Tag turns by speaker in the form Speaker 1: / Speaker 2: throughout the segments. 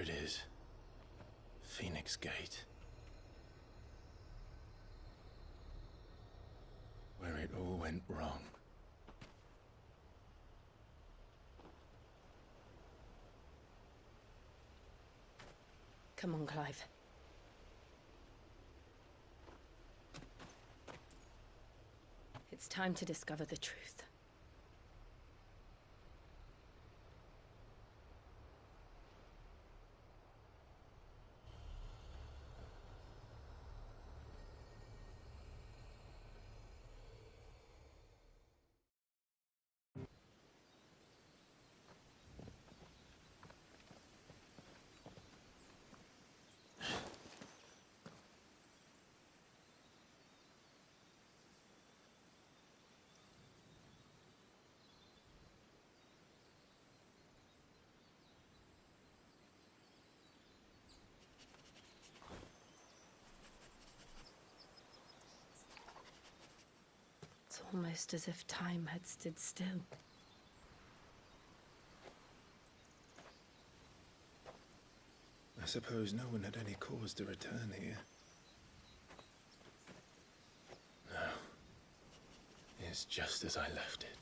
Speaker 1: it is. Phoenix Gate. Where it all went wrong.
Speaker 2: Come on, Clive. It's time to discover the truth. It's almost as if time had stood still.
Speaker 1: I suppose no one had any cause to return here. No. It's just as I left it.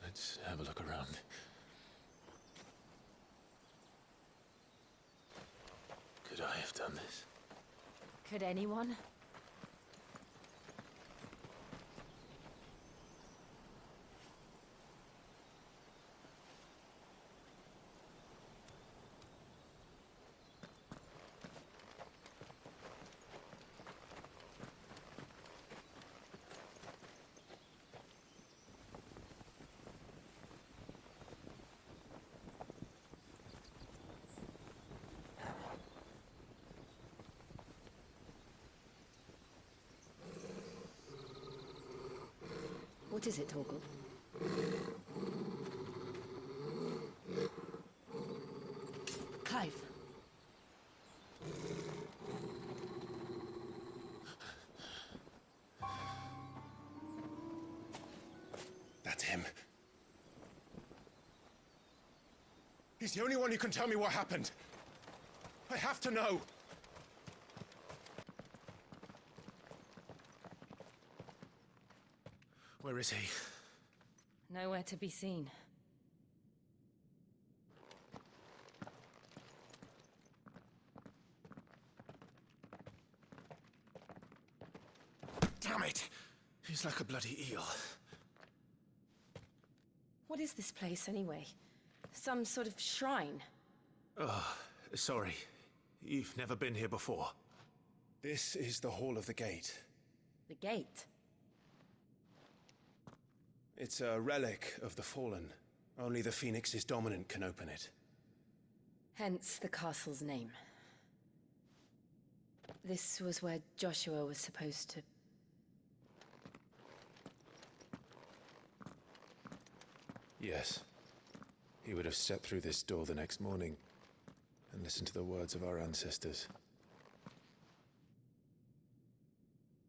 Speaker 1: Let's have a look around. Could I have done this?
Speaker 2: Could anyone? What is it, Torgal? Clive.
Speaker 1: That's him. He's the only one who can tell me what happened. I have to know. Where is he?
Speaker 2: Nowhere to be seen.
Speaker 1: Damn it! He's like a bloody eel.
Speaker 2: What is this place, anyway? Some sort of shrine?
Speaker 1: Oh, sorry. You've never been here before. This is the Hall of the Gate.
Speaker 2: The gate?
Speaker 1: It's a relic of the Fallen. Only the Phoenix's dominant can open it.
Speaker 2: Hence the castle's name. This was where Joshua was supposed to...
Speaker 1: Yes. He would have stepped through this door the next morning and listened to the words of our ancestors.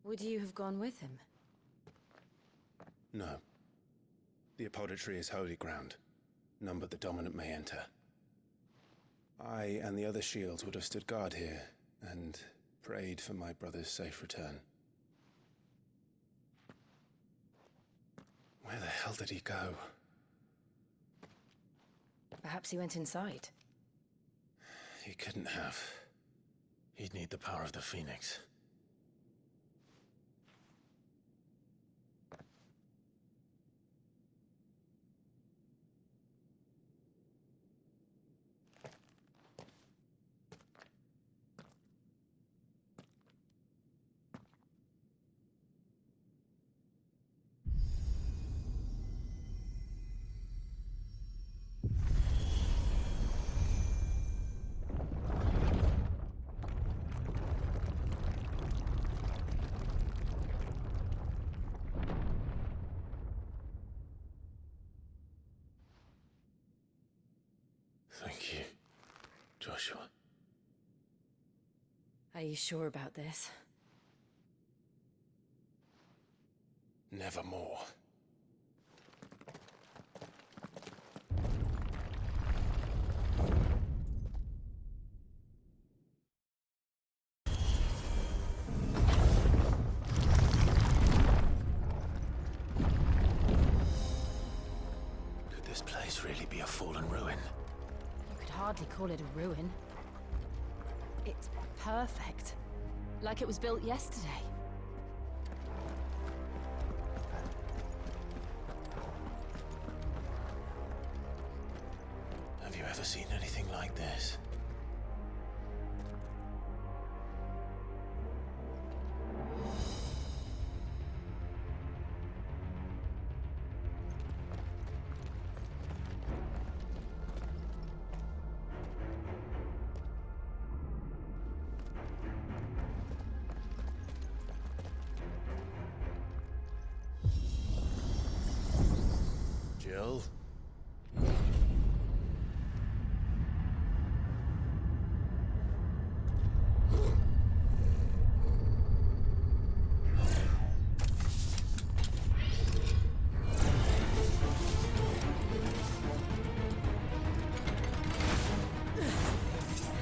Speaker 2: Would you have gone with him?
Speaker 1: No. The apodatory is holy ground. None but the dominant may enter. I and the other shields would have stood guard here and prayed for my brother's safe return. Where the hell did he go?
Speaker 2: Perhaps he went inside.
Speaker 1: He couldn't have. He'd need the power of the Phoenix. Joshua.
Speaker 2: Are you sure about this?
Speaker 1: Nevermore. Could this place really be a fallen ruin?
Speaker 2: You could hardly call it a ruin. It's perfect. Like it was built yesterday.
Speaker 1: Have you ever seen anything like this? Jill?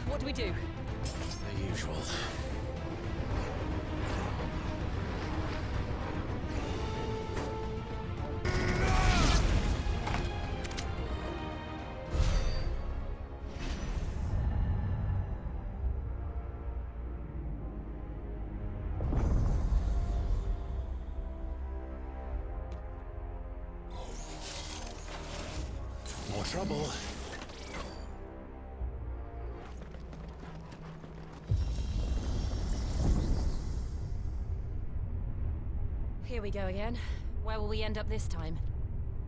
Speaker 2: What do we do?
Speaker 1: The usual. More trouble.
Speaker 2: Here we go again. Where will we end up this time?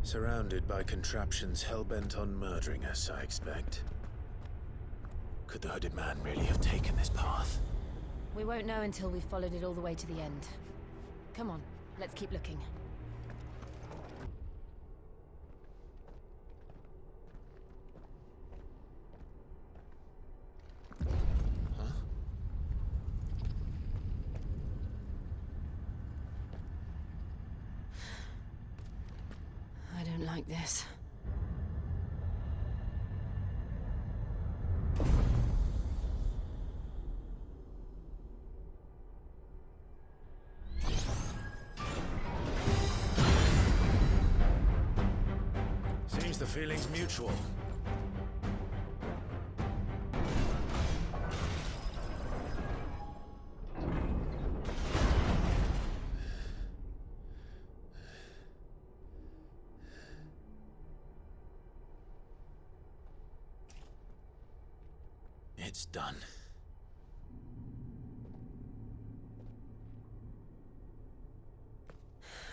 Speaker 1: Surrounded by contraptions hell-bent on murdering us, I expect. Could the hooded man really have taken this path?
Speaker 2: We won't know until we've followed it all the way to the end. Come on, let's keep looking.
Speaker 1: Huh?
Speaker 2: I don't like this.
Speaker 1: Seems the feeling's mutual. It's done.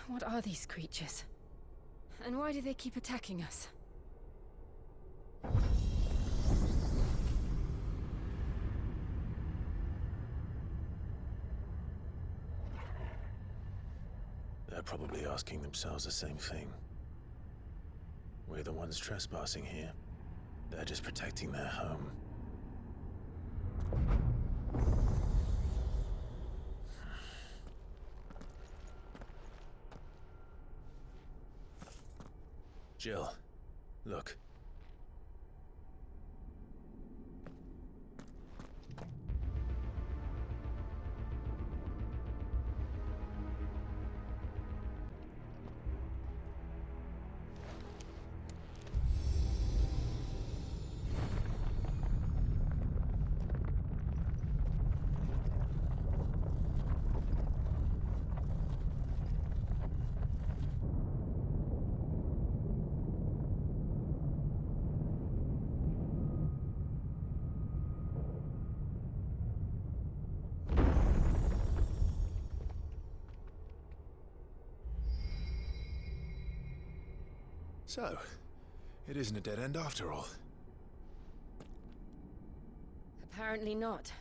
Speaker 2: What are these creatures? And why do they keep attacking us?
Speaker 1: They're probably asking themselves the same thing. We're the ones trespassing here. They're just protecting their home. Jill, look. So, it isn't a dead end after all.
Speaker 2: Apparently not.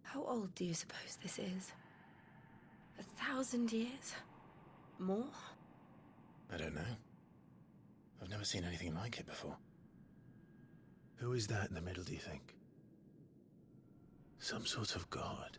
Speaker 2: How old do you suppose this is? 1,000 years? More?
Speaker 1: I don't know. never seen anything like it before. Who is that in the middle, do you think? Some sort of god?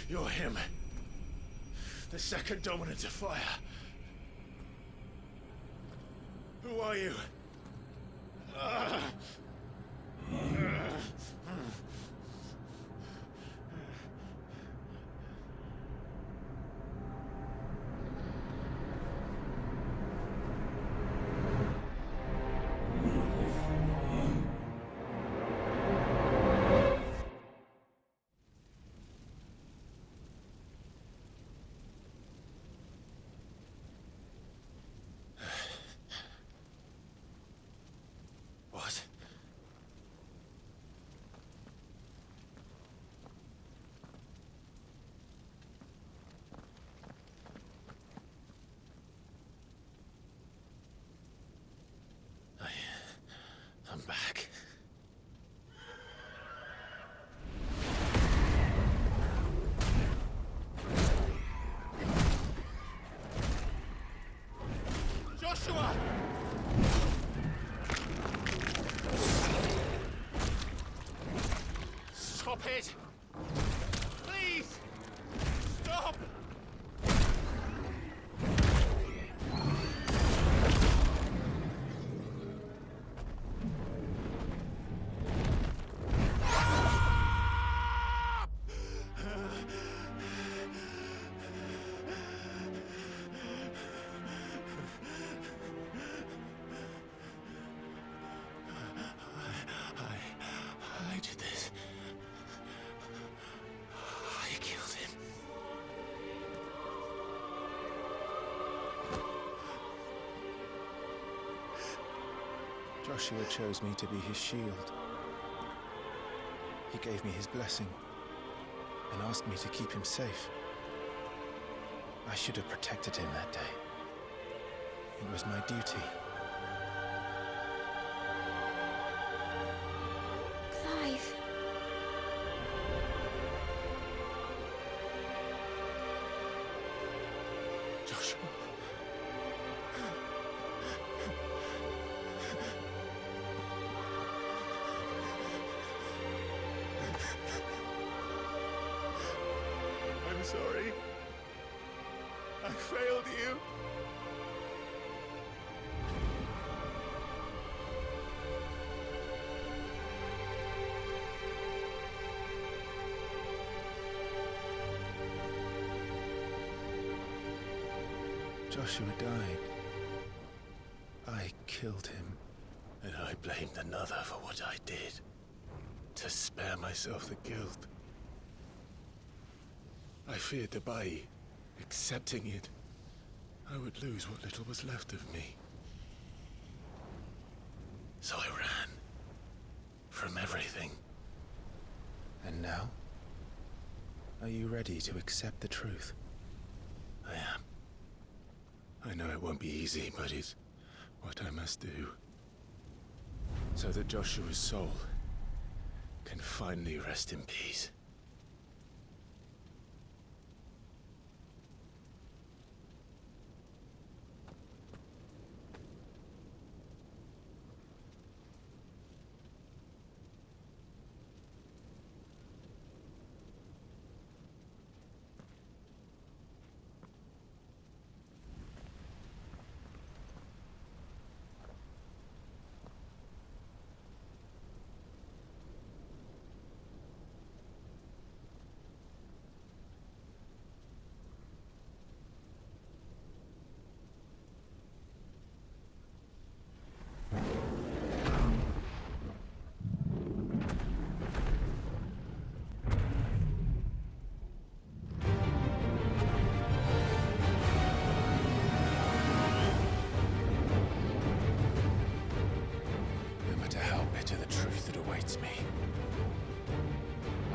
Speaker 1: You're him. The second dominant of fire. Who are you? What? I'm back. Joshua! Stop it! Please! Stop! I did this. I killed him. Joshua chose me to be his shield. He gave me his blessing and asked me to keep him safe. I should have protected him that day. It was my duty.
Speaker 2: Clive.
Speaker 1: Joshua. I'm sorry. I failed you. Joshua died. I killed him. And I blamed another for what I did. To spare myself the guilt. I feared that by accepting it, I would lose what little was left of me. So I ran. From everything. And now? Are you ready to accept the truth? I am. I know it won't be easy, but it's what I must do. So that Joshua's soul can finally rest in peace. awaits me.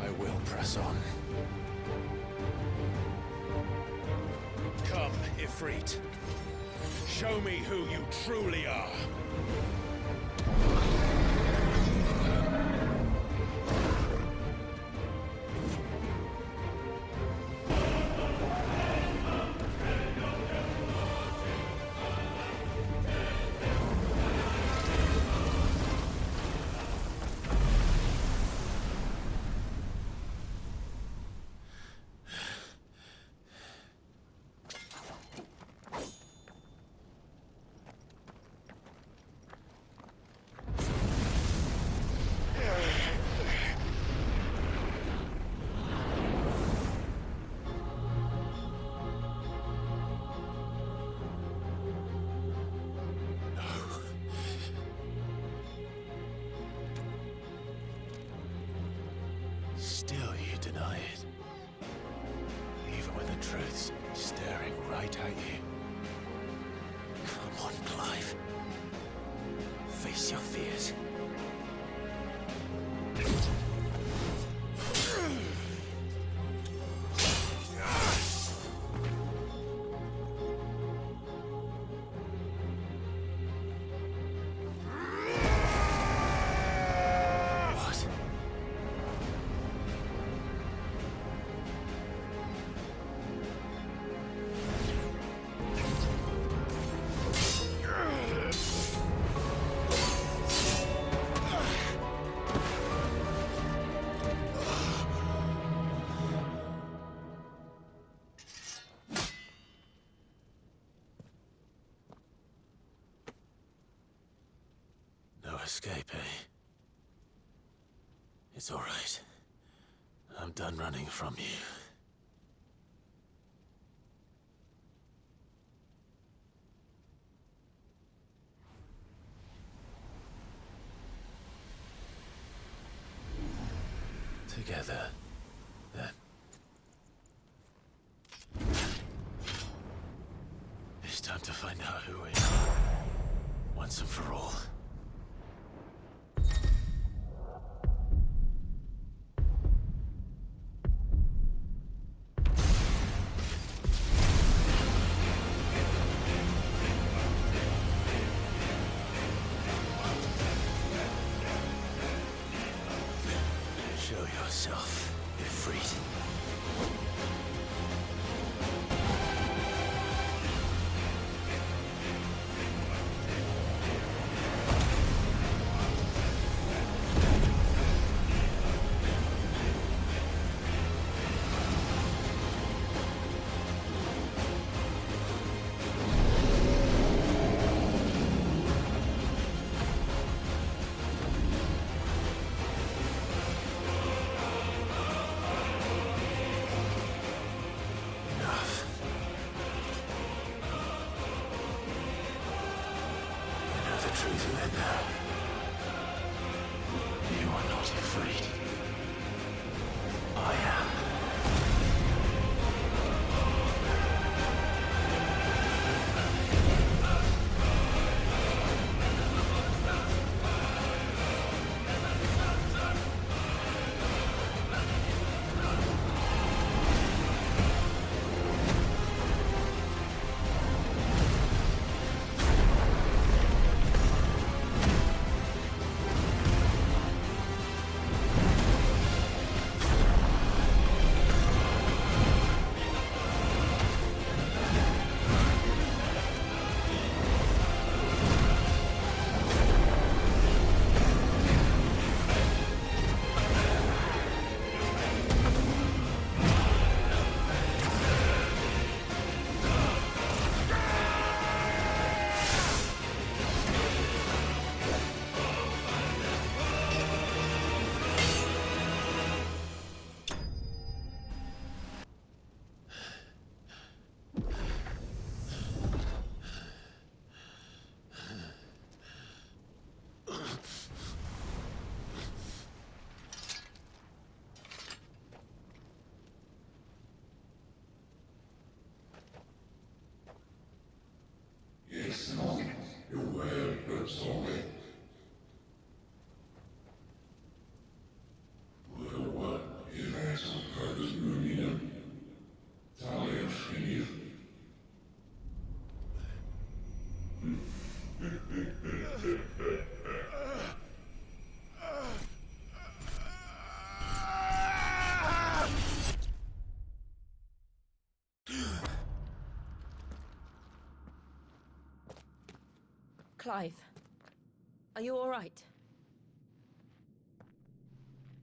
Speaker 1: I will press on. Come, Ifrit. Show me who you truly are. Still you deny it. Even when the truth's staring right at you. Come on, Clive. Face your fears. Escape, eh? It's all right. I'm done running from you. Together, then. It's time to find out who we are, once and for all. Yourself, Ifrit. You are not afraid. I am.
Speaker 2: Clive, are you all right?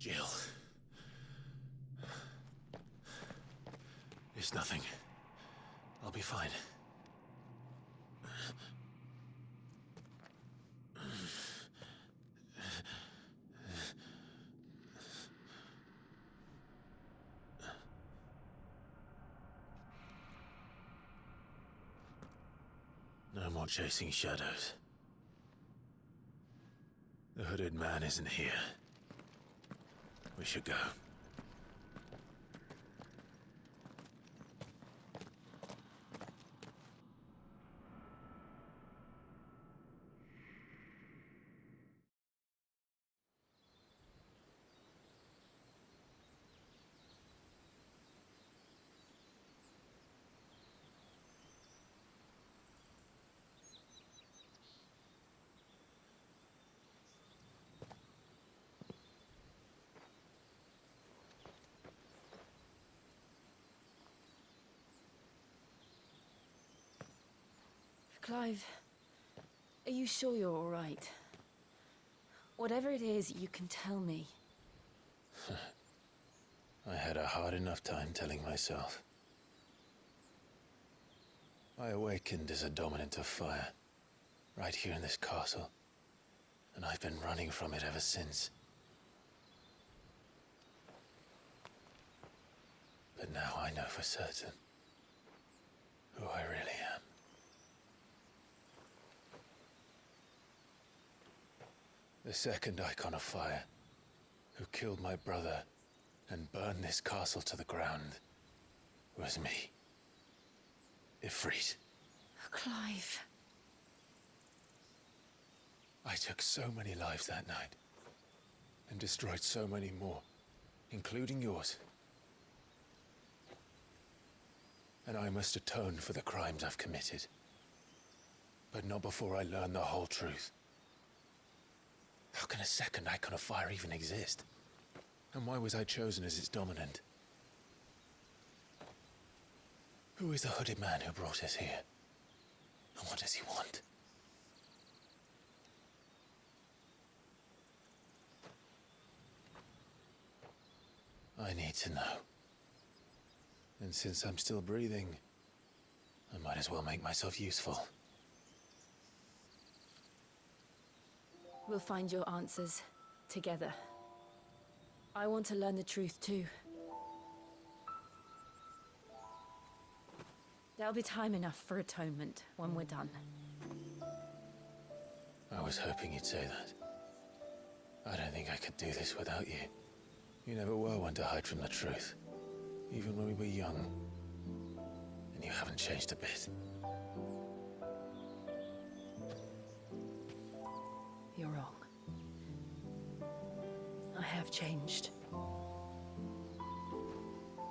Speaker 1: Jill. It's nothing. I'll be fine. No more chasing shadows. The hooded man isn't here. We should go.
Speaker 2: Clive, are you sure you're all right? Whatever it is, you can tell me.
Speaker 1: I had a hard enough time telling myself. I awakened as a dominant of fire, right here in this castle, and I've been running from it ever since. But now I know for certain who I really am. The second icon of fire, who killed my brother and burned this castle to the ground, was me. Ifrit.
Speaker 2: Clive.
Speaker 1: I took so many lives that night, and destroyed so many more, including yours. And I must atone for the crimes I've committed. But not before I learn the whole truth. How can a second icon of fire even exist? And why was I chosen as its dominant? Who is the hooded man who brought us here? And what does he want? I need to know. And since I'm still breathing, I might as well make myself useful.
Speaker 2: We'll find your answers together. I want to learn the truth too. There'll be time enough for atonement when we're done.
Speaker 1: I was hoping you'd say that. I don't think I could do this without you. You never were one to hide from the truth, even when we were young. And you haven't changed a bit.
Speaker 2: You're wrong. I have changed.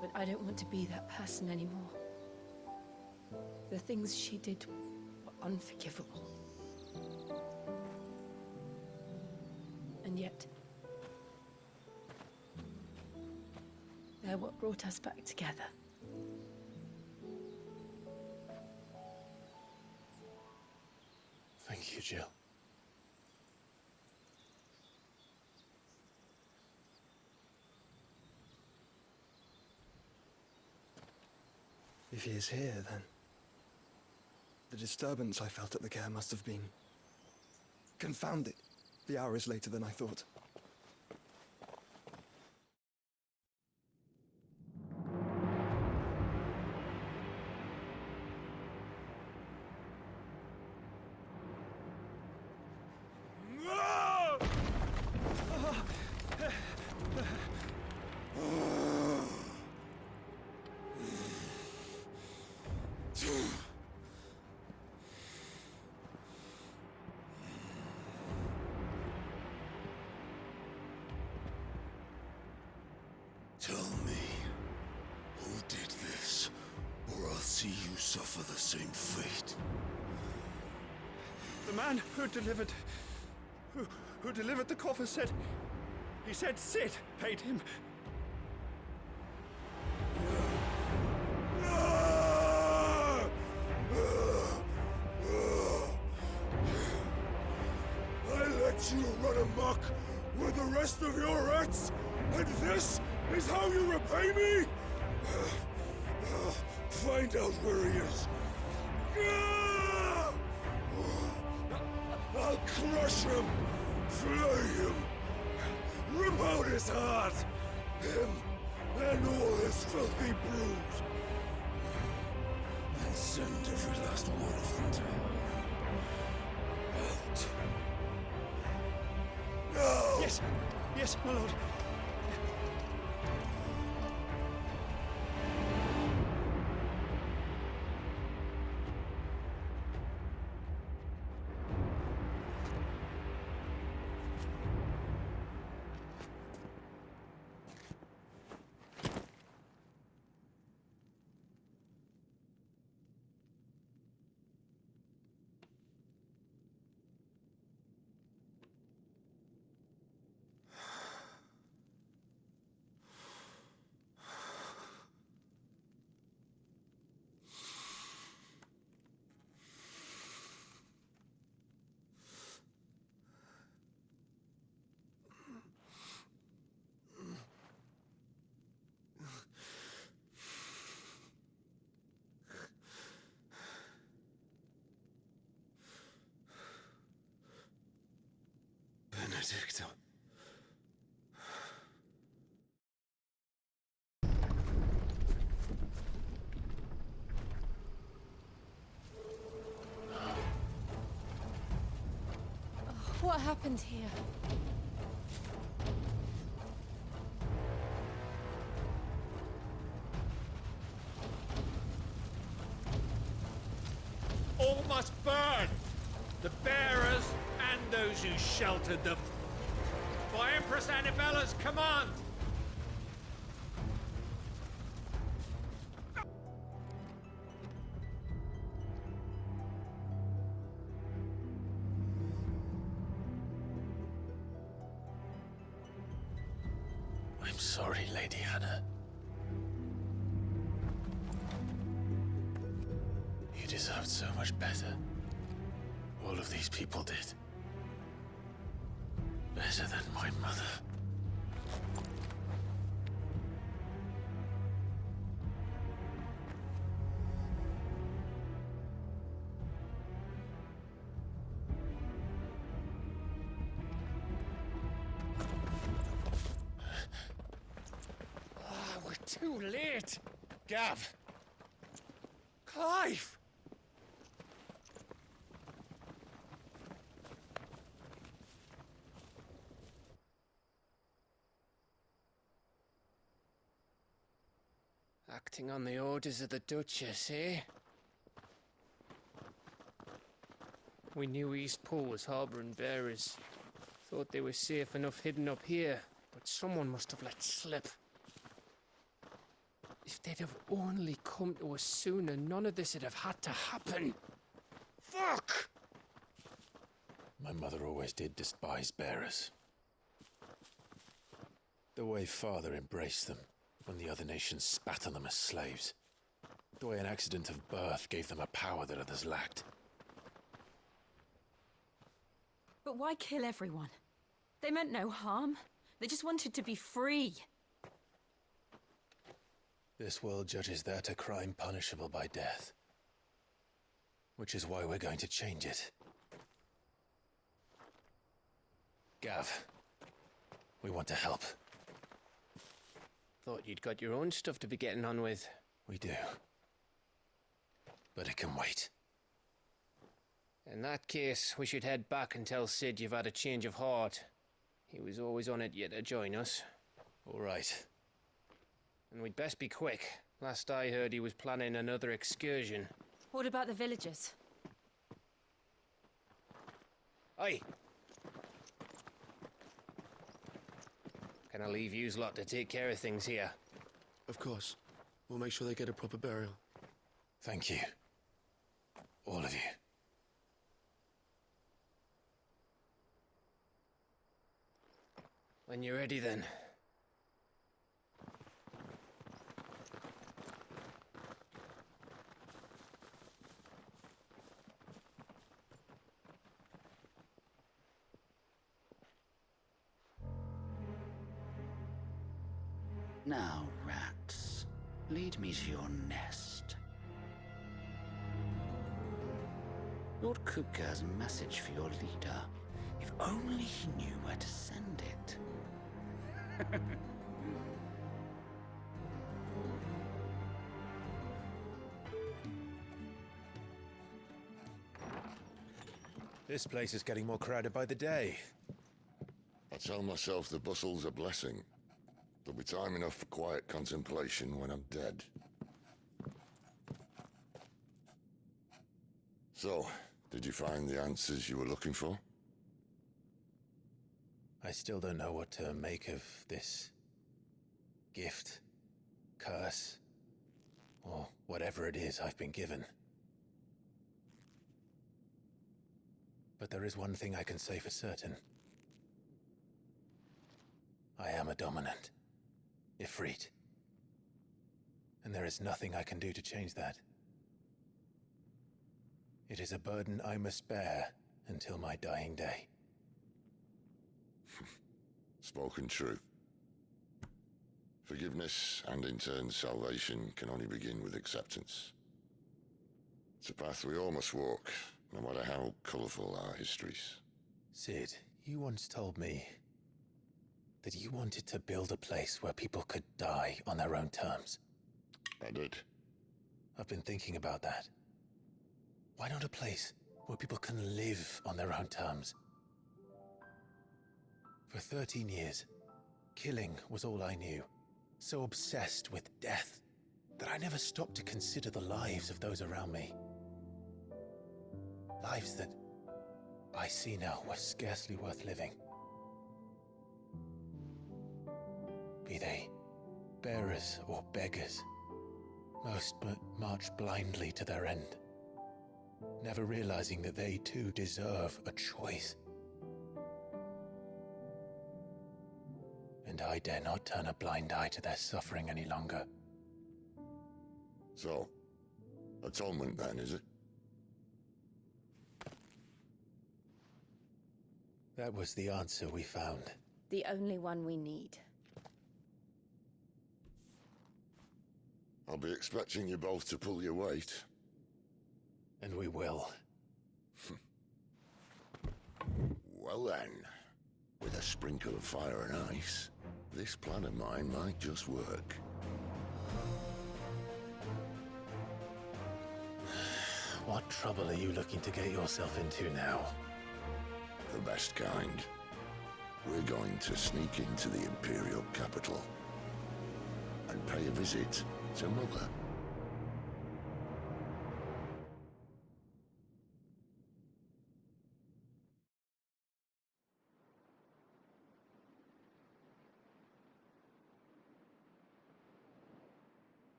Speaker 2: But I don't want to be that person anymore. The things she did were unforgivable. And yet, they're what brought us back together.
Speaker 1: Thank you, Jill.
Speaker 3: If he is here, then the disturbance I felt at the care must have been confounded. The hour is later than I thought.
Speaker 4: Tell me, who did this, or I'll see you suffer the same fate.
Speaker 3: The man who delivered the coffer said, he said Sid paid him.
Speaker 4: want you to run amok with the rest of your rats? And this is how you repay me? Find out where he is. I'll crush him, flay him, rip out his heart, him and all his filthy brood, and send every last one of them to hell. Out. No!
Speaker 3: Yes, my lord.
Speaker 4: Benedicta.
Speaker 2: What happened here?
Speaker 5: All must burn! The bearers and those who sheltered them. By Empress Annabella's command!
Speaker 1: I'm sorry, Lady Hannah. You deserved so much better. All of these people did. Better than my mother.
Speaker 5: We're too late! Gav! Clive! Acting on the orders of the Duchess, eh? We knew East Pool was harbouring bearers. Thought they were safe enough hidden up here, but someone must have let slip. If they'd have only come to us sooner, none of this would have had to happen. Fuck!
Speaker 1: My mother always did despise bearers. The way Father embraced them when the other nations spat on them as slaves. The way an accident of birth gave them a power that others lacked.
Speaker 2: But why kill everyone? They meant no harm. They just wanted to be free.
Speaker 1: This world judges that a crime punishable by death. Which is why we're going to change it. Gav, we want to help.
Speaker 5: Thought you'd got your own stuff to be getting on with.
Speaker 1: We do. But it can wait.
Speaker 5: In that case, we should head back and tell Sid you've had a change of heart. He was always on it yet to join us.
Speaker 1: All right.
Speaker 5: And we'd best be quick. Last I heard, he was planning another excursion.
Speaker 2: What about the villagers?
Speaker 5: Aye. Can I leave yous lot to take care of things here?
Speaker 6: Of course. We'll make sure they get a proper burial.
Speaker 1: Thank you. All of you.
Speaker 5: When you're ready, then.
Speaker 7: Now, rats, lead me to your nest. Lord Kupka has a message for your leader. If only he knew where to send it.
Speaker 1: This place is getting more crowded by the day.
Speaker 8: I tell myself the bustle's a blessing. There'll be time enough for quiet contemplation when I'm dead. So, did you find the answers you were looking for?
Speaker 1: I still don't know what to make of this gift, curse, or whatever it is I've been given. But there is one thing I can say for certain. I am a dominant, Ifrit. And there is nothing I can do to change that. It is a burden I must bear until my dying day.
Speaker 8: Spoken true. Forgiveness, and in turn salvation, can only begin with acceptance. It's a path we all must walk, no matter how colourful our histories.
Speaker 1: Sid, you once told me that you wanted to build a place where people could die on their own terms.
Speaker 8: I did.
Speaker 1: I've been thinking about that. Why not a place where people can live on their own terms? For 13 years, killing was all I knew. So obsessed with death that I never stopped to consider the lives of those around me. Lives that I see now were scarcely worth living. Be they bearers or beggars, most march blindly to their end, never realizing that they too deserve a choice. And I dare not turn a blind eye to their suffering any longer.
Speaker 8: So, atonement then, is it?
Speaker 1: That was the answer we found.
Speaker 9: The only one we need.
Speaker 8: I'll be expecting you both to pull your weight.
Speaker 1: And we will.
Speaker 8: Well then, with a sprinkle of fire and ice, this plan of mine might just work.
Speaker 1: What trouble are you looking to get yourself into now?
Speaker 8: The best kind. We're going to sneak into the Imperial capital and pay a visit to Mother.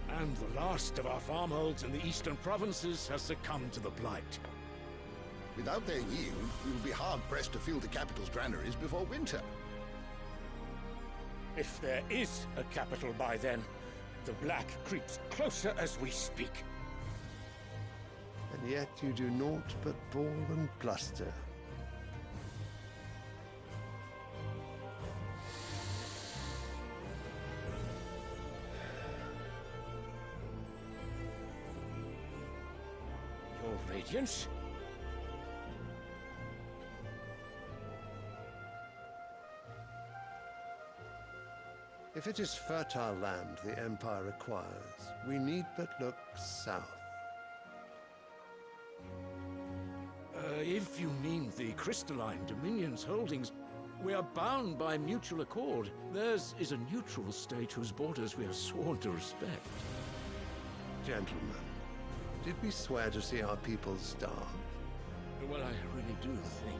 Speaker 4: And the last of our farmholds in the eastern provinces has succumbed to the blight.
Speaker 10: Without their yield, we will be hard-pressed to fill the capital's granaries before winter.
Speaker 4: If there is a capital by then, the black creeps closer as we speak.
Speaker 11: And yet you do naught but bawl and bluster.
Speaker 4: Your Radiance?
Speaker 11: If it is fertile land the Empire requires, we need but look south.
Speaker 4: If you mean the crystalline Dominion's holdings, we are bound by mutual accord. Theirs is a neutral state whose borders we are sworn to respect.
Speaker 11: Gentlemen, did we swear to see our people starve?
Speaker 4: Well, I really do think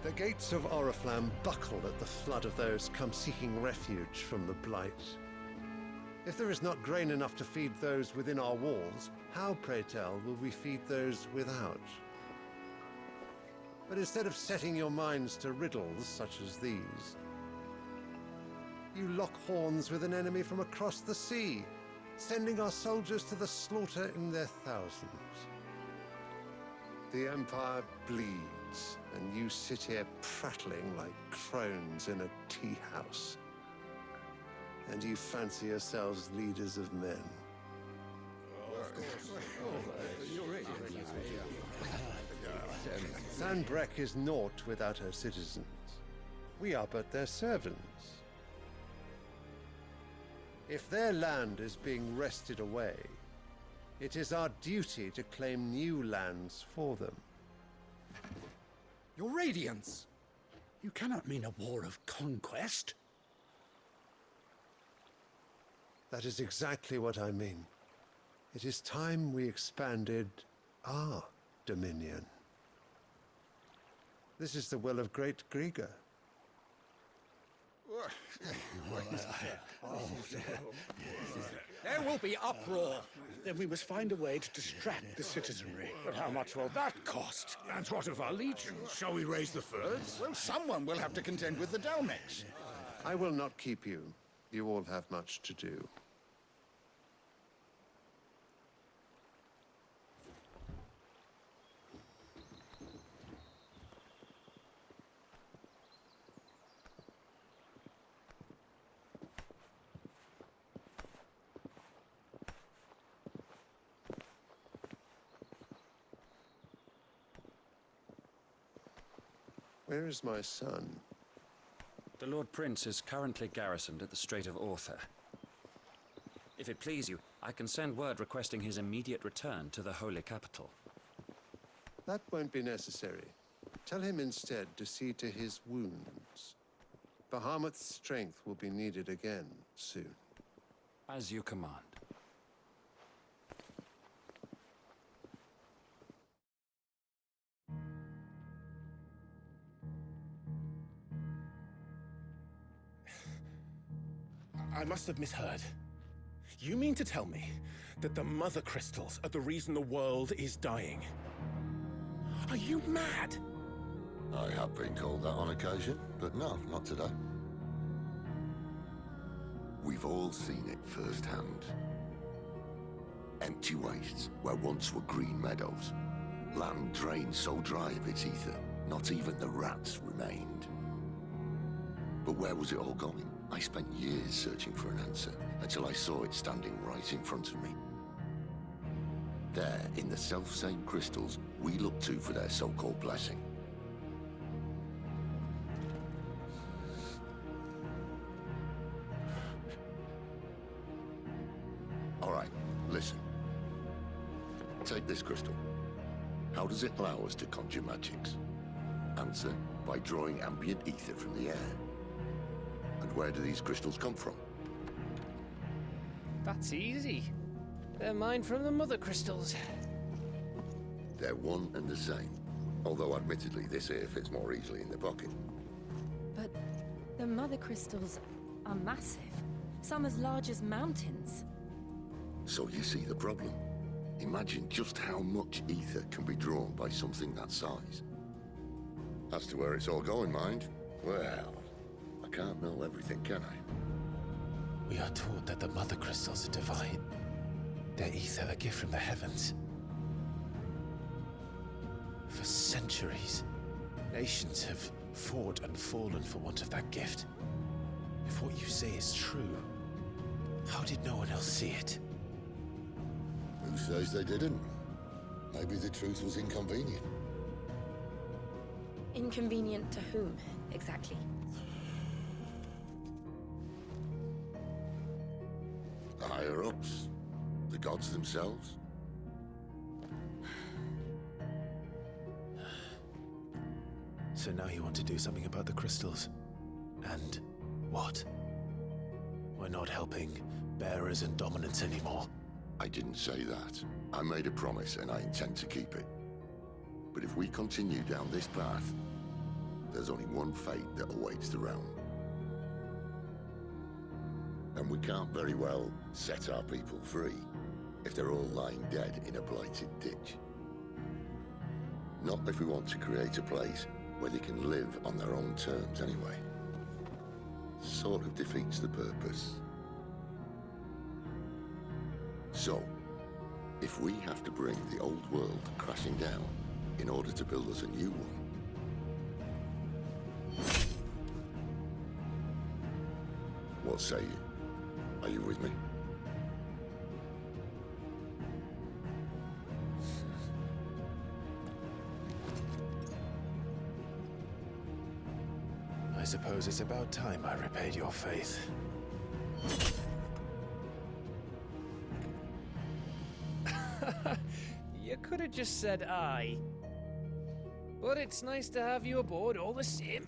Speaker 11: The gates of Oriflamme buckle at the flood of those come seeking refuge from the blight. If there is not grain enough to feed those within our walls, how, pray tell, will we feed those without? But instead of setting your minds to riddles such as these, You lock horns with an enemy from across the sea, sending our soldiers to the slaughter in their thousands. The Empire bleeds, and you sit here prattling like crones in a tea house. And you fancy yourselves leaders of men. Sanbreque is naught without her citizens. We are but their servants. If their land is being wrested away, it is our duty to claim new lands for them.
Speaker 7: Your Radiance! You cannot mean a war of conquest.
Speaker 11: That is exactly what I mean. It is time we expanded our dominion. This is the will of great Grieger.
Speaker 7: There will be uproar. Then we must find a way to distract the citizenry.
Speaker 4: But how much will that cost? And what of our legions? Shall we raise the furs?
Speaker 10: Well, someone will have to contend with the Dalmex.
Speaker 11: I will not keep you. You all have much to do. Where is my son?
Speaker 12: The Lord Prince is currently garrisoned at the Strait of Author. If it please you, I can send word requesting his immediate return to the Holy Capital.
Speaker 11: That won't be necessary. Tell him instead to see to his wounds. Bahamut's strength will be needed again soon.
Speaker 12: As you command.
Speaker 1: I must have misheard. You mean to tell me that the Mother Crystals are the reason the world is dying? Are you mad?
Speaker 8: I have been called that on occasion, but no, not today. We've all seen it firsthand. Empty wastes where once were green meadows. Land drained so dry of its ether, not even the rats remained. But where was it all going? I spent years searching for an answer, until I saw it standing right in front of me. There, in the self-same crystals we look to for their so-called blessing. All right, listen. Take this crystal. How does it allow us to conjure magics? Answer, by drawing ambient ether from the air. And where do these crystals come from?
Speaker 5: That's easy. They're mined from the Mother Crystals.
Speaker 8: They're one and the same. Although admittedly this here fits more easily in the pocket.
Speaker 2: But the Mother Crystals are massive. Some as large as mountains.
Speaker 8: So you see the problem. Imagine just how much ether can be drawn by something that size. As to where it's all going, mind? Well, I can't know everything, can I?
Speaker 1: We are taught that the Mother Crystals are divine. Their ether a gift from the heavens. For centuries, nations have fought and fallen for want of that gift. If what you say is true, how did no one else see it?
Speaker 8: Who says they didn't? Maybe the truth was inconvenient.
Speaker 9: Inconvenient to whom, exactly?
Speaker 8: The higher-ups? The gods themselves?
Speaker 1: So now you want to do something about the crystals. And what? We're not helping bearers and dominants anymore.
Speaker 8: I didn't say that. I made a promise and I intend to keep it. But if we continue down this path, there's only one fate that awaits the realm. And we can't very well set our people free if they're all lying dead in a blighted ditch. Not if we want to create a place where they can live on their own terms anyway. sort of defeats the purpose. So, if we have to bring the old world crashing down in order to build us a new one, what say you? Are you with me?
Speaker 1: I suppose it's about time I repaid your faith.
Speaker 5: You could have just said aye. But it's nice to have you aboard all the same.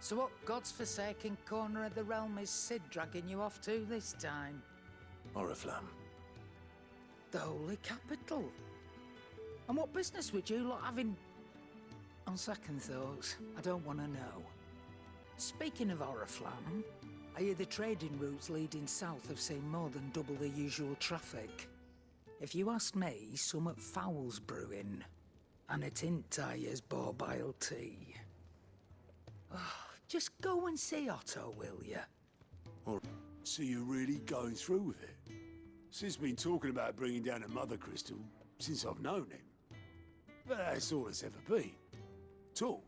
Speaker 13: So what God's forsaken corner of the realm is Sid dragging you off to this time?
Speaker 1: Oriflamme.
Speaker 13: The Holy Capital. And what business would you lot having? On second thoughts, I don't want to know. Speaking of Oriflamme, I hear the trading routes leading south have seen more than double the usual traffic. If you ask me, somewhat foul's brewing. And it ain't Tyre's borbile tea. Just go and see Otto, will you?
Speaker 4: So you're really going through with it? Sid's been talking about bringing down a mother crystal since I've known him. But that's all it's ever been. Talk.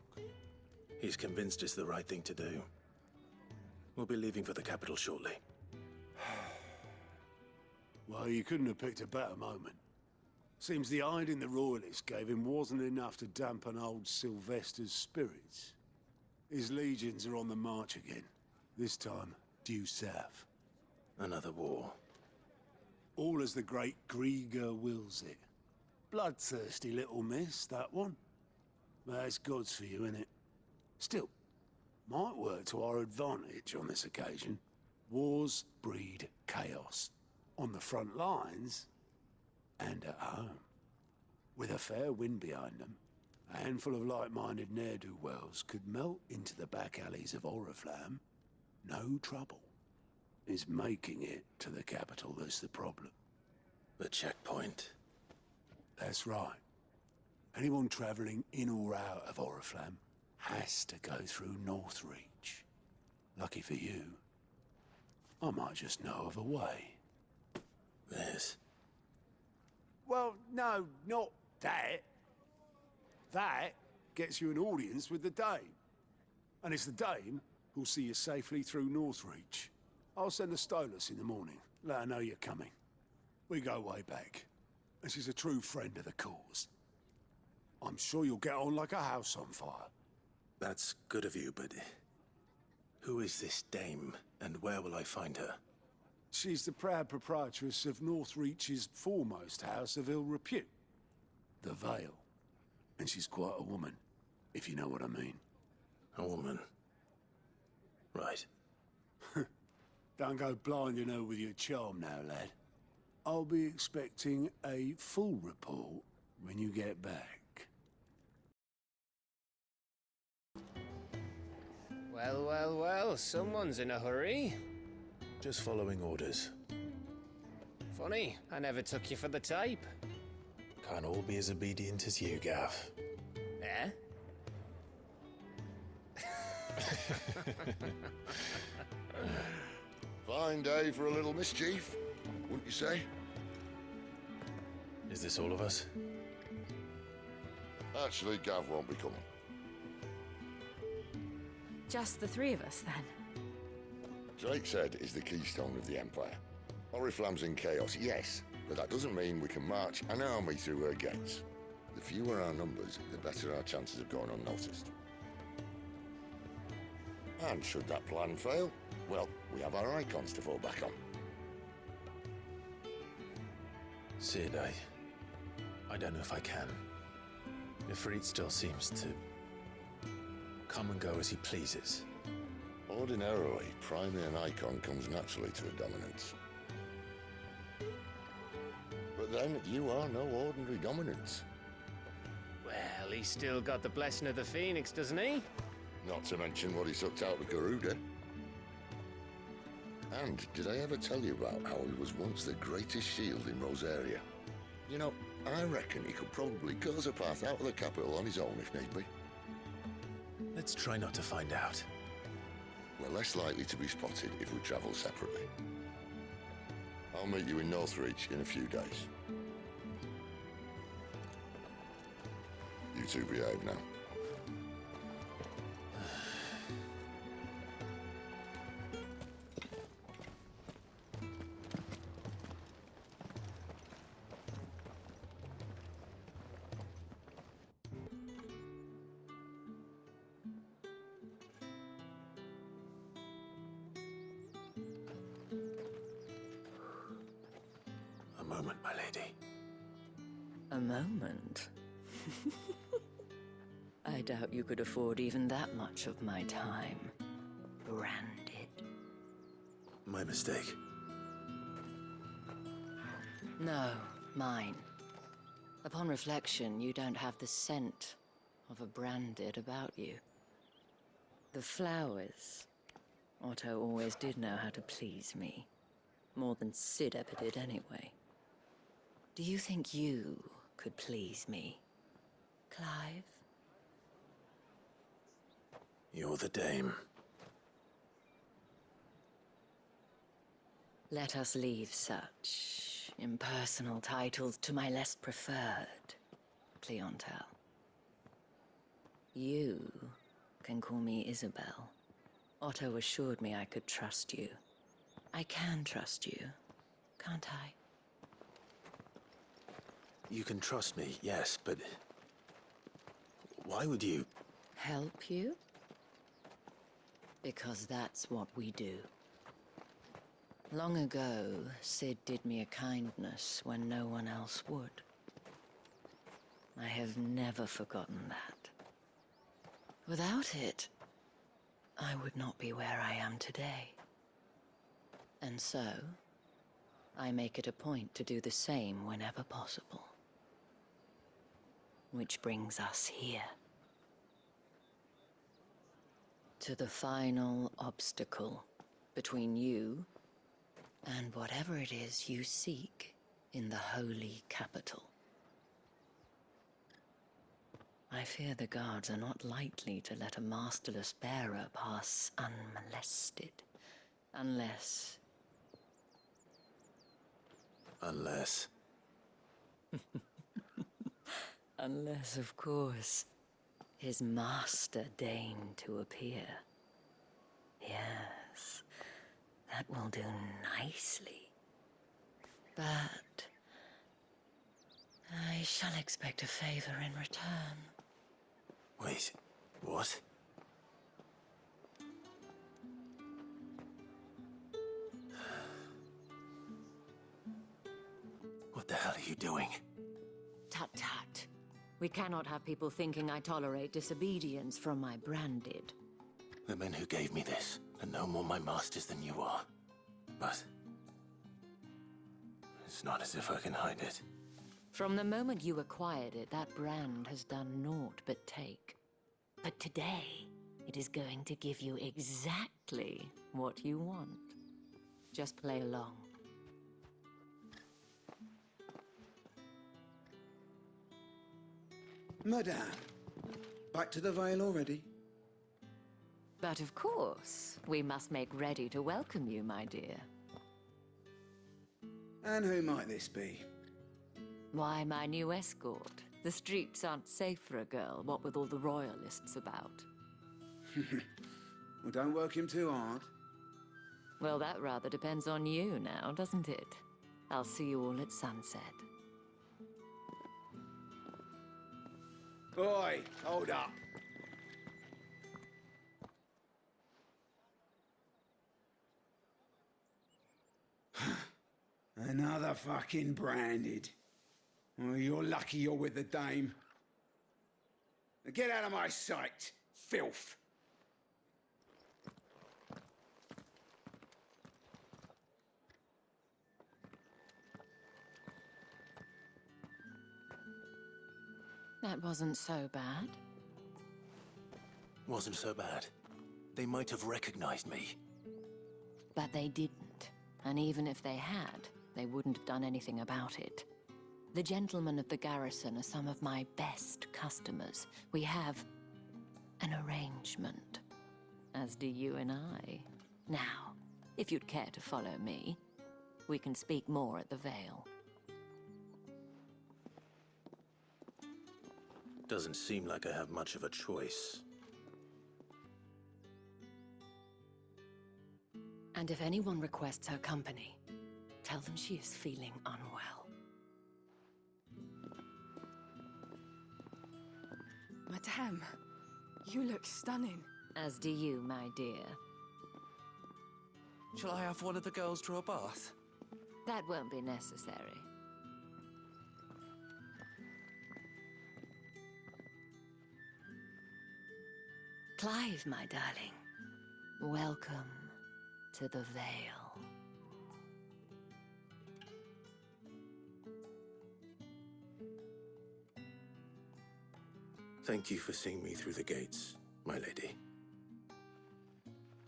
Speaker 1: He's convinced it's the right thing to do. We'll be leaving for the capital shortly.
Speaker 4: Well, you couldn't have picked a better moment. Seems the hiding the royalists gave him wasn't enough to dampen old Sylvester's spirits. His legions are on the march again. This time, due south.
Speaker 1: Another war.
Speaker 4: All as the great Grieger wills it. Bloodthirsty little miss, that one. But it's God's for you, innit? Still, might work to our advantage on this occasion. Wars breed chaos. On the front lines, and at home. With a fair wind behind them, a handful of like-minded ne'er-do-wells could melt into the back alleys of Oriflamme. No trouble. It's making it to the capital that's the problem.
Speaker 1: The checkpoint.
Speaker 4: That's right. Anyone travelling in or out of Oriflamme has to go through Northreach. Lucky for you, I might just know of a way.
Speaker 1: This?
Speaker 4: Well, no, not that. That gets you an audience with the Dame. And it's the Dame who'll see you safely through Northreach. I'll send a Stolas in the morning, let her know you're coming. We go way back, and she's a true friend of the cause. I'm sure you'll get on like a house on fire.
Speaker 1: That's good of you, but who is this Dame, and where will I find her?
Speaker 4: She's the proud proprietress of Northreach's foremost house of ill repute, the Vale. And she's quite a woman, if you know what I mean.
Speaker 1: A woman? Right.
Speaker 4: Don't go blinding her with your charm now, lad. I'll be expecting a full report when you get back.
Speaker 5: Well, well, well, someone's in a hurry.
Speaker 1: Just following orders.
Speaker 5: Funny, I never took you for the type.
Speaker 1: Can't all be as obedient as you, Gav.
Speaker 5: Eh?
Speaker 8: Fine day for a little mischief, wouldn't you say?
Speaker 1: Is this all of us?
Speaker 8: Actually, Gav won't be coming.
Speaker 2: Just the three of us, then?
Speaker 8: Drake said is the keystone of the Empire. Oriflamme's in chaos, yes, but that doesn't mean we can march an army through her gates. The fewer our numbers, the better our chances of going unnoticed. And should that plan fail, well, we have our icons to fall back on.
Speaker 1: Sid, I don't know if I can. Ifrit still seems to come and go as he pleases.
Speaker 8: Ordinarily, priming an icon comes naturally to a dominance. But then, you are no ordinary dominance.
Speaker 5: Well, he's still got the blessing of the Phoenix, doesn't he?
Speaker 8: Not to mention what he sucked out of Garuda. And did I ever tell you about how he was once the greatest shield in Rosaria? You know, I reckon he could probably cut us a path out of the capital on his own if need be.
Speaker 1: Let's try not to find out.
Speaker 8: We're less likely to be spotted if we travel separately. I'll meet you in Northreach in a few days. You two behave now.
Speaker 1: A moment, my lady.
Speaker 14: A moment? I doubt you could afford even that much of my time. Branded.
Speaker 1: My mistake.
Speaker 14: No, mine. Upon reflection, you don't have the scent of a branded about you. The flowers. Otto always did know how to please me. More than Sid ever did anyway. Do you think you could please me, Clive?
Speaker 1: You're the dame.
Speaker 14: Let us leave such impersonal titles to my less preferred clientele. You can call me Isabel. Otto assured me I could trust you. I can trust you, can't I?
Speaker 1: You can trust me, yes, but... why would you?
Speaker 14: Help you? Because that's what we do. Long ago, Sid did me a kindness when no one else would. I have never forgotten that. Without it, I would not be where I am today. And so, I make it a point to do the same whenever possible. Which brings us here. To the final obstacle between you and whatever it is you seek in the holy capital. I fear the guards are not likely to let a masterless bearer pass unmolested. Unless...
Speaker 1: Unless...
Speaker 14: Unless, of course, his master deigned to appear. Yes, that will do nicely. But... I shall expect a favor in return.
Speaker 1: Wait, what? What the hell are you doing?
Speaker 14: Tut-tut. We cannot have people thinking I tolerate disobedience from my branded.
Speaker 1: The men who gave me this are no more my masters than you are. But... it's not as if I can hide it.
Speaker 14: From the moment you acquired it, that brand has done naught but take. But today, it is going to give you exactly what you want. Just play along.
Speaker 15: Madame, back to the Vale already?
Speaker 14: But of course, we must make ready to welcome you, my dear.
Speaker 15: And who might this be?
Speaker 14: Why, my new escort. The streets aren't safe for a girl, what with all the royalists about.
Speaker 15: Well, don't work him too hard.
Speaker 14: Well, that rather depends on you now, doesn't it? I'll see you all at sunset.
Speaker 15: Oi, hold up. Another fucking branded. Well, you're lucky you're with the dame. Now get out of my sight, filth.
Speaker 14: That wasn't so bad.
Speaker 1: Wasn't so bad. They might have recognized me.
Speaker 14: But they didn't. And even if they had, they wouldn't have done anything about it. The gentlemen of the garrison are some of my best customers. We have an arrangement, as do you and I. Now, if you'd care to follow me, we can speak more at the Vale.
Speaker 16: Doesn't seem like I have much of a choice.
Speaker 14: And if anyone requests her company, tell them she is feeling unwell.
Speaker 17: Madame, you look stunning.
Speaker 14: As do you, my dear.
Speaker 18: Shall I have one of the girls draw a bath?
Speaker 14: That won't be necessary. Clive, my darling. Welcome to the Vale.
Speaker 16: Thank you for seeing me through the gates, my lady.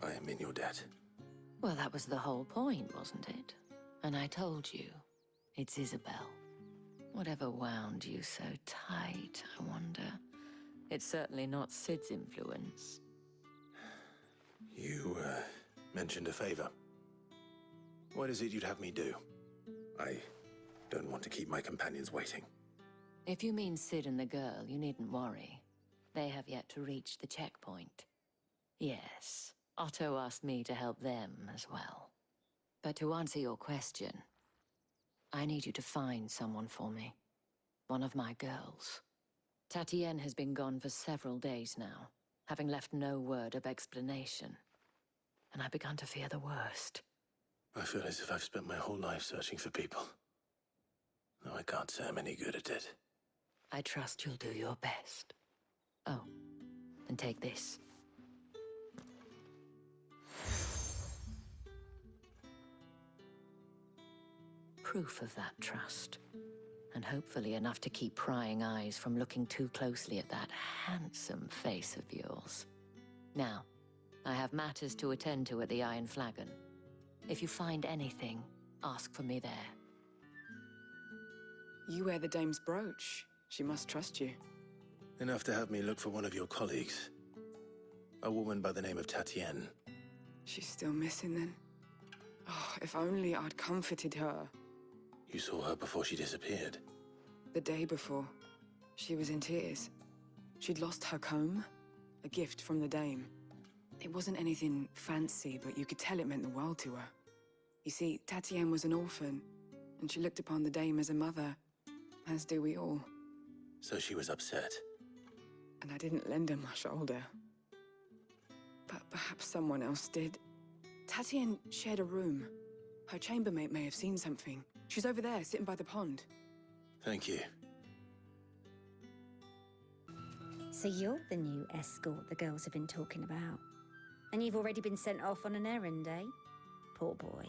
Speaker 16: I am in your debt.
Speaker 14: Well, that was the whole point, wasn't it? And I told you, it's Isabel. Whatever wound you so tight, I wonder. It's certainly not Sid's influence.
Speaker 16: You, mentioned a favor. What is it you'd have me do? I don't want to keep my companions waiting.
Speaker 14: If you mean Sid and the girl, you needn't worry. They have yet to reach the checkpoint. Yes, Otto asked me to help them as well. But to answer your question, I need you to find someone for me. One of my girls. Tatienne has been gone for several days now, having left no word of explanation. And I've begun to fear the worst.
Speaker 16: I feel as if I've spent my whole life searching for people. Though I can't say I'm any good at it.
Speaker 14: I trust you'll do your best. Oh, and take this. Proof of that trust. And hopefully enough to keep prying eyes from looking too closely at that handsome face of yours. Now, I have matters to attend to at the Iron Flagon. If you find anything, ask for me there.
Speaker 17: You wear the dame's brooch. She must trust you.
Speaker 16: Enough to have me look for one of your colleagues. A woman by the name of Tatienne.
Speaker 17: She's still missing then? Oh, if only I'd comforted her.
Speaker 16: You saw her before she disappeared?
Speaker 17: The day before. She was in tears. She'd lost her comb, a gift from the dame. It wasn't anything fancy, but you could tell it meant the world to her. You see, Tatienne was an orphan, and she looked upon the dame as a mother, as do we all.
Speaker 16: So she was upset.
Speaker 17: And I didn't lend her my shoulder. But perhaps someone else did. Tatienne shared a room. Her chambermaid may have seen something. She's over there, sitting by the pond.
Speaker 16: Thank you.
Speaker 19: So you're the new escort the girls have been talking about. And you've already been sent off on an errand, eh? Poor boy.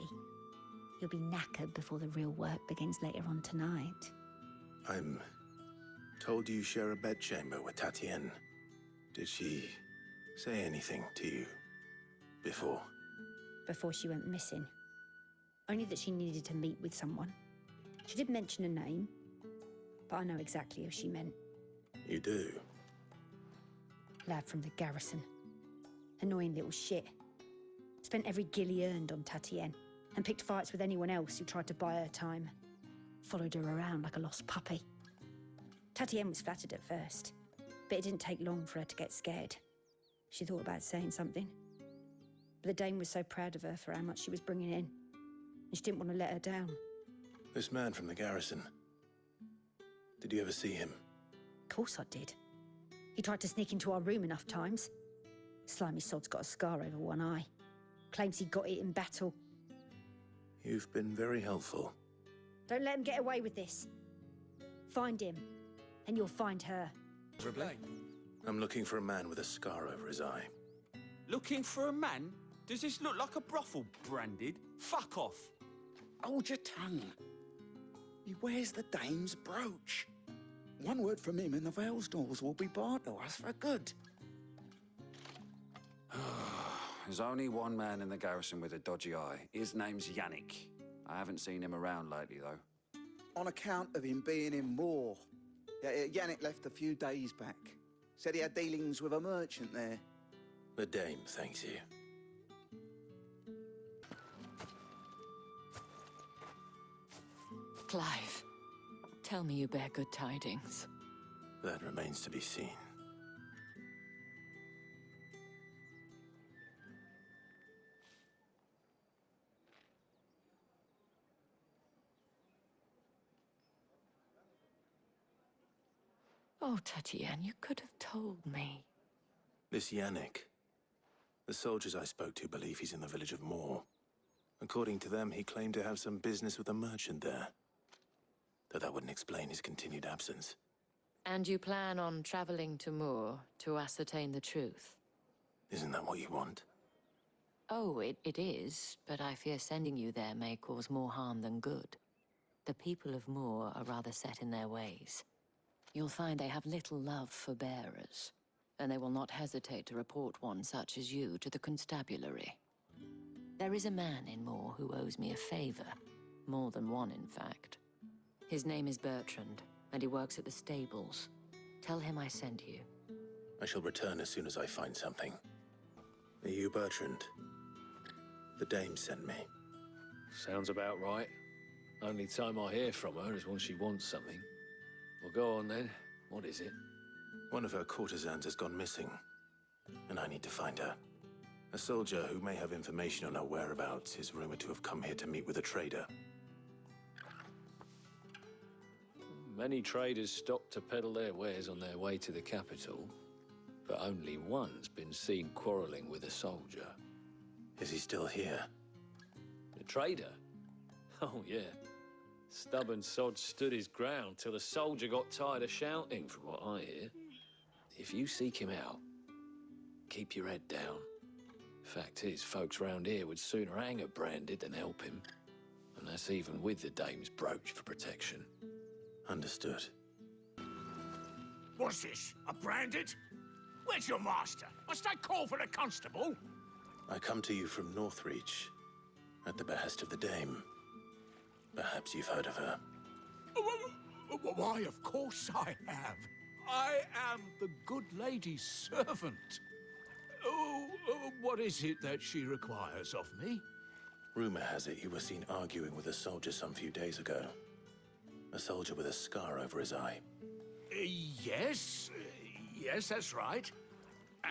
Speaker 19: You'll be knackered before the real work begins later on tonight.
Speaker 16: I'm told you share a bedchamber with Tatienne. Did she say anything to you before?
Speaker 19: Before she went missing. Only that she needed to meet with someone. She did mention a name, but I know exactly who she meant.
Speaker 16: You do?
Speaker 19: Lad from the garrison. Annoying little shit. Spent every guil he earned on Tatienne, and picked fights with anyone else who tried to buy her time. Followed her around like a lost puppy. Tatienne was flattered at first, but it didn't take long for her to get scared. She thought about saying something. But the dame was so proud of her for how much she was bringing in, and she didn't want to let her down.
Speaker 16: This man from the garrison. Did you ever see him?
Speaker 19: Of course I did. He tried to sneak into our room enough times. Slimy sod's got a scar over one eye. Claims he got it in battle.
Speaker 16: You've been very helpful.
Speaker 19: Don't let him get away with this. Find him, and you'll find her.
Speaker 16: I'm looking for a man with a scar over his eye.
Speaker 18: Looking for a man? Does this look like a brothel, Branded? Fuck off.
Speaker 10: Hold your tongue. He wears the dame's brooch. One word from him and the Vale's doors will be barred to us for good.
Speaker 12: There's only one man in the garrison with a dodgy eye. His name's Yannick. I haven't seen him around lately, though.
Speaker 10: On account of him being in Moor. Yannick left a few days back. Said he had dealings with a merchant there.
Speaker 16: The dame thanks you.
Speaker 14: Clive, tell me you bear good tidings.
Speaker 16: That remains to be seen.
Speaker 14: Oh, Tatienne, you could have told me.
Speaker 16: This Yannick. The soldiers I spoke to believe he's in the village of Moor. According to them, he claimed to have some business with a merchant there. Though that wouldn't explain his continued absence.
Speaker 14: And you plan on traveling to Moor to ascertain the truth?
Speaker 16: Isn't that what you want?
Speaker 14: Oh, it is, but I fear sending you there may cause more harm than good. The people of Moor are rather set in their ways. You'll find they have little love for bearers, and they will not hesitate to report one such as you to the constabulary. There is a man in Moor who owes me a favor. More than one, in fact. His name is Bertrand, and he works at the stables. Tell him I sent you.
Speaker 16: I shall return as soon as I find something. Are you Bertrand? The dame sent me.
Speaker 20: Sounds about right. Only time I hear from her is when she wants something. Well, go on then. What is it?
Speaker 16: One of her courtesans has gone missing, and I need to find her. A soldier who may have information on her whereabouts is rumored to have come here to meet with a trader.
Speaker 20: Many traders stop to peddle their wares on their way to the capital, but only one's been seen quarreling with a soldier.
Speaker 16: Is he still here?
Speaker 20: The trader? Oh, yeah. Stubborn sod stood his ground till the soldier got tired of shouting, from what I hear. If you seek him out, keep your head down. Fact is, folks round here would sooner hang a branded than help him. And that's even with the dame's brooch for protection.
Speaker 16: Understood.
Speaker 21: What's this? A branded? Where's your master? Must I call for the constable?
Speaker 16: I come to you from Northreach, at the behest of the dame. Perhaps you've heard of her.
Speaker 21: Why, of course I have. I am the good lady's servant. What is it that she requires of me?
Speaker 16: Rumor has it you were seen arguing with a soldier some few days ago. A soldier with a scar over his eye.
Speaker 21: Yes, that's right.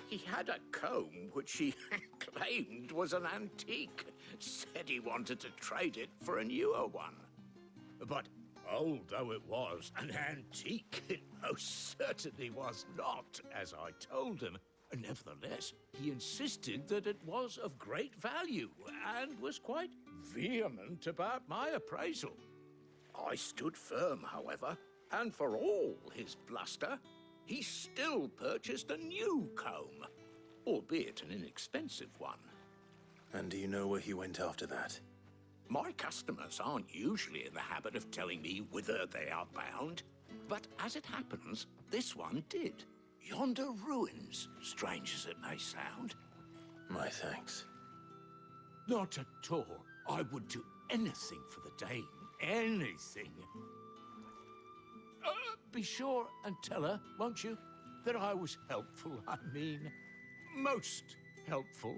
Speaker 21: He had a comb which he claimed was an antique. Said he wanted to trade it for a newer one. But old though it was, an antique it most certainly was not, as I told him. Nevertheless, he insisted that it was of great value and was quite vehement about my appraisal. I stood firm, however, and for all his bluster, he still purchased a new comb, albeit an inexpensive one.
Speaker 16: And do you know where he went after that?
Speaker 21: My customers aren't usually in the habit of telling me whither they are bound, but as it happens, this one did. Yonder ruins, strange as it may sound.
Speaker 16: My thanks.
Speaker 21: Not at all. I would do anything for the dame. Anything. Be sure and tell her, won't you, that I was helpful. I mean, most helpful.